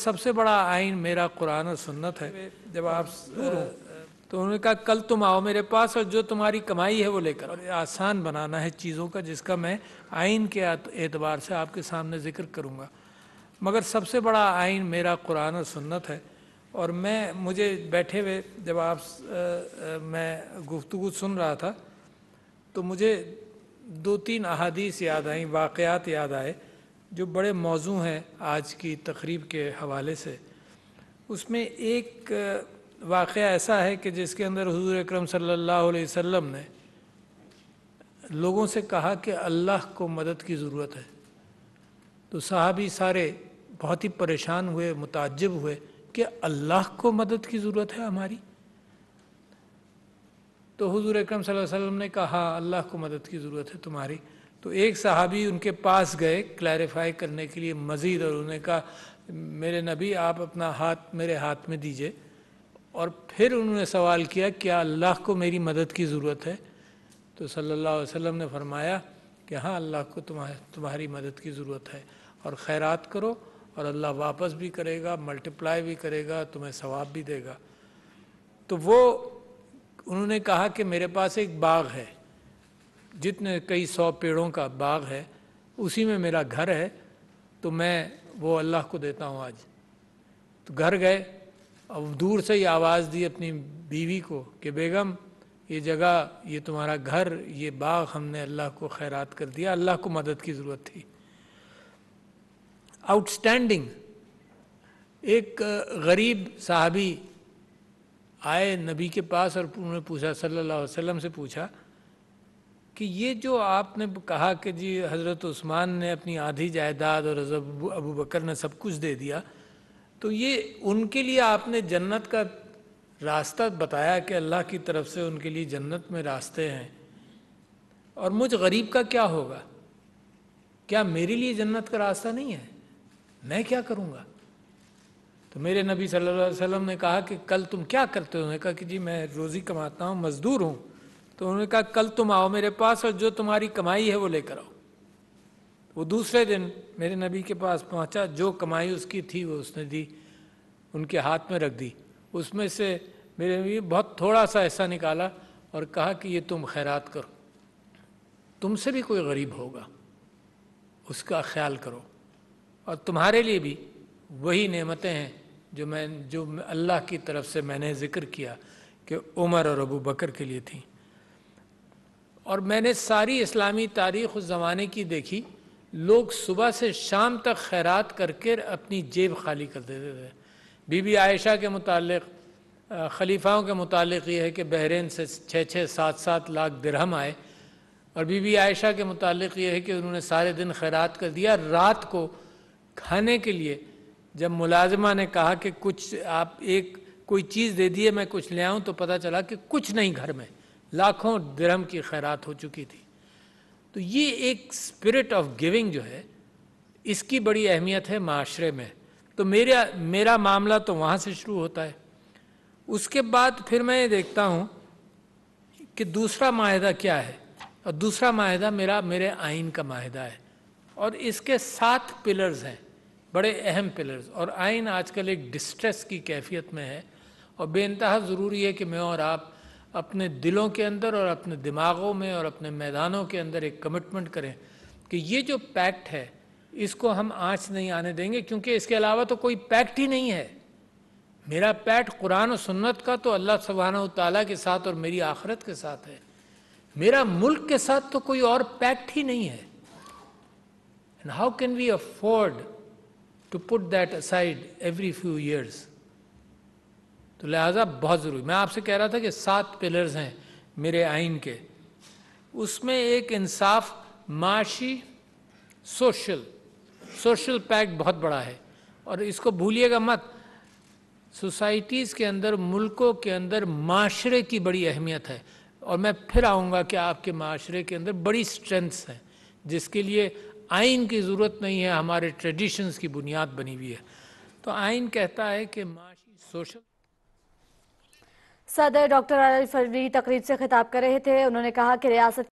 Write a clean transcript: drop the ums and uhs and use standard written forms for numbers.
सबसे बड़ा आइन मेरा कुरान और सुन्नत है। जब आप तो उन्होंने कहा कल तुम आओ मेरे पास और जो तुम्हारी कमाई है वो लेकर। और आसान बनाना है चीज़ों का, जिसका मैं आइन के एतबार से आपके सामने ज़िक्र करूँगा। मगर सबसे बड़ा आइन मेरा कुरान और सुन्नत है। और मुझे बैठे हुए जब मैं गुफ्तगू सुन रहा था तो मुझे 2-3 अहादीस याद आई, वाक़यात याद आए जो बड़े मौजू हैं आज की तकरीब के हवाले से। उसमें एक वाक़या ऐसा है कि जिसके अंदर हुज़ूर अकरम सल्लल्लाहु अलैहि वसल्लम ने लोगों से कहा कि अल्लाह को मदद की ज़रूरत है। तो सहाबी सारे बहुत ही परेशान हुए, मुताज्जिब हुए कि अल्लाह को मदद की ज़रूरत है हमारी। तो हुज़ूर अकरम सल्लल्लाहु अलैहि वसल्लम ने कहा अल्लाह को मदद की ज़रूरत है तुम्हारी। तो एक सहाबी उनके पास गए क्लैरिफाई करने के लिए मज़ीद, और उन्होंने कहा मेरे नबी आप अपना हाथ मेरे हाथ में दीजिए। और फिर उन्होंने सवाल किया क्या अल्लाह को मेरी मदद की ज़रूरत है? तो सल्लल्लाहु अलैहि वसल्लम ने फरमाया कि हाँ, अल्लाह को तुम्हारी मदद की ज़रूरत है, और खैरात करो और अल्लाह वापस भी करेगा, मल्टीप्लाई भी करेगा, तुम्हें सवाब भी देगा। तो वो उन्होंने कहा कि मेरे पास एक बाग है, जितने कई 100 पेड़ों का बाग है, उसी में मेरा घर है, तो मैं वो अल्लाह को देता हूँ आज। तो घर गए, अब दूर से ही आवाज़ दी अपनी बीवी को कि बेगम ये जगह, ये तुम्हारा घर, ये बाग हमने अल्लाह को खैरात कर दिया, अल्लाह को मदद की ज़रूरत थी। आउटस्टैंडिंग। एक गरीब साहबी आए नबी के पास और उन्होंने पूछा, सल्लल्लाहु अलैहि वसल्लम से पूछा कि ये जो आपने कहा कि जी हज़रत उस्मान ने अपनी आधी जायदाद और अबू बकर ने सब कुछ दे दिया, तो ये उनके लिए आपने जन्नत का रास्ता बताया कि अल्लाह की तरफ से उनके लिए जन्नत में रास्ते हैं, और मुझ गरीब का क्या होगा? क्या मेरे लिए जन्नत का रास्ता नहीं है? मैं क्या करूँगा? तो मेरे नबी सल्लल्लाहु अलैहि वसल्लम ने कहा कि कल तुम क्या करते हो? उन्होंने कहा कि जी मैं रोज़ी कमाता हूँ, मज़दूर हूँ। तो उन्होंने कहा कल तुम आओ मेरे पास और जो तुम्हारी कमाई है वो लेकर आओ। वो दूसरे दिन मेरे नबी के पास पहुँचा, जो कमाई उसकी थी वो उसने दी, उनके हाथ में रख दी। उसमें से मेरे नबी बहुत थोड़ा सा ऐसा निकाला और कहा कि ये तुम खैरात करो, तुमसे भी कोई गरीब होगा उसका ख्याल करो, और तुम्हारे लिए भी वही नेमतें हैं जो अल्लाह की तरफ से मैंने ज़िक्र किया कि उमर और अबू बकर के लिए थी। और मैंने सारी इस्लामी तारीख़ उस ज़माने की देखी, लोग सुबह से शाम तक खैरात करके अपनी जेब खाली कर देते थे। बीबी आयशा के मुतालिक, खलीफाओं के मुतालिक ये है कि बहरीन से 6-6, 7-7 लाख दिरहम आए, और बीबी आयशा के मुतालिक ये है कि उन्होंने सारे दिन खैरात कर दिया। रात को खाने के लिए जब मुलाजिमा ने कहा कि कुछ आप कोई चीज़ दे दिए मैं कुछ ले आऊँ, तो पता चला कि कुछ नहीं घर में, लाखों दिरहम की खैरात हो चुकी थी। तो ये एक स्पिरिट ऑफ गिविंग जो है, इसकी बड़ी अहमियत है माशरे में। तो मेरा मामला तो वहाँ से शुरू होता है। उसके बाद फिर मैं ये देखता हूँ कि दूसरा माहिदा क्या है, और दूसरा माहिदा मेरे आइन का माहिदा है, और इसके 7 पिलर्स हैं, बड़े अहम पिलर्स। और आइन आजकल एक डिस्ट्रेस की कैफियत में है, और बेइंतहा ज़रूरी है कि मैं और आप अपने दिलों के अंदर और अपने दिमागों में और अपने मैदानों के अंदर एक कमिटमेंट करें कि ये जो पैक्ट है इसको हम आँच नहीं आने देंगे, क्योंकि इसके अलावा तो कोई पैक्ट ही नहीं है। मेरा पैक्ट कुरान और सुन्नत का तो अल्लाह सुब्हानहू तआला के साथ और मेरी आखिरत के साथ है। मेरा मुल्क के साथ तो कोई और पैक्ट ही नहीं है। And how can we afford to put that aside every few years? तो लिहाजा बहुत ज़रूरी, मैं आपसे कह रहा था कि 7 पिलर्स हैं मेरे आइन के। उसमें एक इंसाफ, माशी, सोशल पैक्ट बहुत बड़ा है, और इसको भूलिएगा मत। सोसाइटीज़ के अंदर, मुल्कों के अंदर माशरे की बड़ी अहमियत है, और मैं फिर आऊँगा कि आपके माशरे के अंदर बड़ी स्ट्रेंथ्स हैं जिसके लिए आइन की ज़रूरत नहीं है, हमारे ट्रेडिशंस की बुनियाद बनी हुई है। तो आइन कहता है कि माशी, सोशल। सदर डॉक्टर आरिफ अलवी तकरीब से खिताब कर रहे थे। उन्होंने कहा कि रियासत